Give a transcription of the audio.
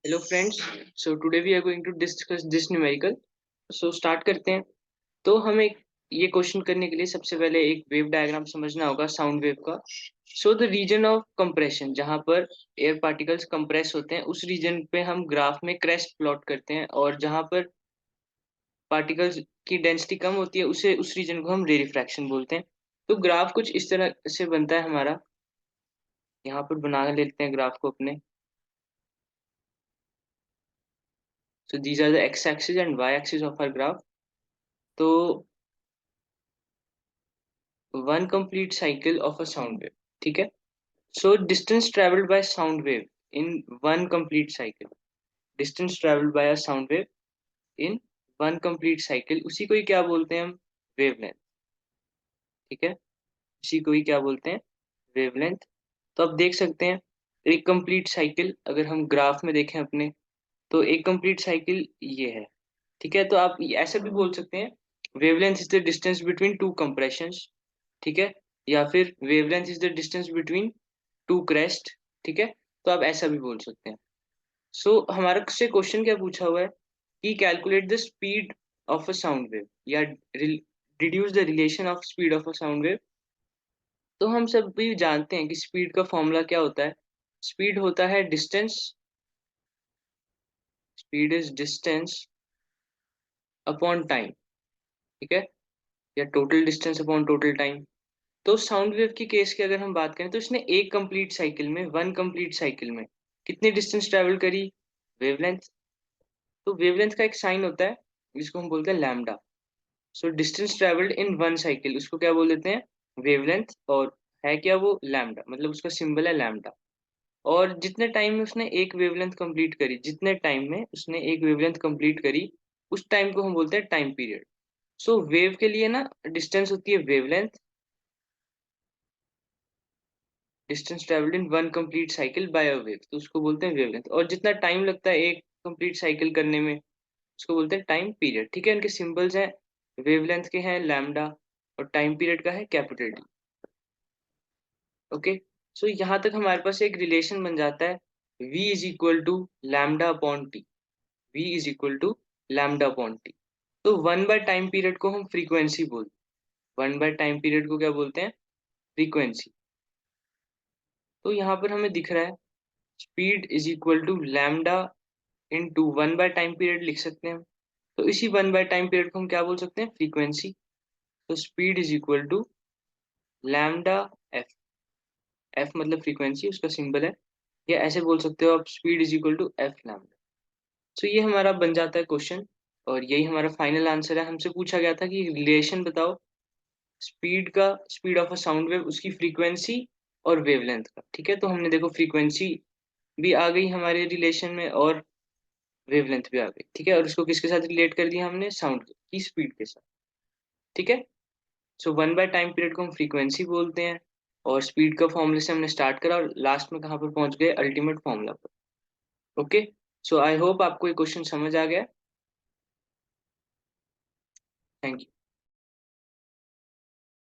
Hello friends. So today we are going to discuss this numerical. So start करते हैं। तो हमें ये क्वेश्चन करने के लिए सबसे पहले एक वेव डायग्राम समझना होगा साउंड वेव का। So the reason of compression, जहाँ पर एयर पार्टिकल्स कंप्रेस होते हैं उस रीजन पे हम ग्राफ में क्रेस्ट प्लॉट करते हैं, और जहाँ पर पार्टिकल्स की डेंसिटी कम होती है उसे उस रीजन को हम रे रिफ्रैक्शन बोलते हैं। तो ग्राफ कुछ इस तरह से बनता है हमारा। यहाँ पर बना लेते हैं ग्राफ को अपने। So these are the x axis and y axis of our graph. तो one complete cycle of a sound wave, ठीक है। So distance travelled by sound wave in one complete cycle, distance travelled by a sound wave in one complete cycle, उसी को ही क्या बोलते हैं हम? Wavelength, ठीक है। उसी को ही क्या बोलते हैं? वेवलेंथ। तो अब देख सकते हैं एक कंप्लीट साइकिल अगर हम ग्राफ में देखें अपने, तो एक कंप्लीट साइकिल ये है, ठीक है। तो आप ऐसा भी बोल सकते हैं, wavelength is the distance between two compressions, ठीक है। या फिर wavelength is the distance between two crest, ठीक है। तो आप ऐसा भी बोल सकते हैं। सो हमारा से क्वेश्चन क्या पूछा हुआ है कि calculate the speed of a sound wave, या deduce the relation of speed of a sound wave. तो हम सब भी जानते हैं कि स्पीड का फॉर्मूला क्या होता है। स्पीड होता है distance, speed is distance upon time, ठीक है, या total distance upon total time. तो साउंड वेव की केस की अगर हम बात करें तो इसने एक कंप्लीट साइकिल में, वन कंप्लीट साइकिल में कितनी डिस्टेंस ट्रेवल करी? वेवलेंथ। तो वेवलेंथ का एक साइन होता है जिसको हम बोलते हैं lambda. So distance travelled in one cycle, उसको क्या बोल देते हैं? वेवलेंथ। और है क्या वो? लैम्डा, मतलब उसका सिंबल है लैम्डा। और जितने टाइम में उसने एक वेवलेंथ कंप्लीट करी, जितने टाइम में उसने एक वेवलेंथ कंप्लीट करी, उस टाइम को हम बोलते हैं टाइम पीरियड। सो वेव के लिए ना डिस्टेंस होती है wavelength, distance travelled in one complete cycle by a wave, तो उसको बोलते हैं वेवलेंथ। और जितना टाइम लगता है एक कंप्लीट साइकिल करने में, उसको बोलते हैं टाइम पीरियड, ठीक है। इनके सिंबल्स हैं, वेवलेंथ के हैं लैम्डा, और टाइम पीरियड का है कैपिटल डी। ओके। सो यहाँ तक हमारे पास एक रिलेशन बन जाता है, v is equal to lambda upon T. v is equal to lambda upon T. तो वन बाय टाइम पीरियड को हम फ्रीक्वेंसी बोलते हैं, वन बाय टाइम पीरियड को क्या बोलते हैं? फ्रीक्वेंसी। तो यहाँ पर हमें दिख रहा है speed is equal to lambda into one by time period लिख सकते हैं। तो इसी वन बाय टाइम पीरियड को हम क्या बोल सकते हैं? फ्रीक्वेंसी। तो speed is equal to lambda f, f मतलब फ्रीक्वेंसी, उसका सिंबल है। या ऐसे बोल सकते हो आप, speed is equal to f lambda. So ये हमारा बन जाता है क्वेश्चन, और यही हमारा फाइनल आंसर है। हमसे पूछा गया था कि रिलेशन बताओ स्पीड का, speed of a sound wave, उसकी फ्रीक्वेंसी और वेवलेंथ का, ठीक है। तो हमने देखो फ्रीक्वेंसी भी आ गई हमारे रिलेशन में, और वेवलेंथ भी आ गई, ठीक है। और उसको किसके साथ रिलेट कर दिया हमने? साउंड की स्पीड के साथ, ठीक है। So one by time period को हम फ्रीक्वेंसी बोलते हैं, और स्पीड का फॉर्मूले से हमने स्टार्ट करा, और लास्ट में कहाँ पर पहुंच गए? अल्टीमेट फॉर्मूला पर। ओके। सो आई होप आपको ये क्वेश्चन समझ आ गया। Thank you.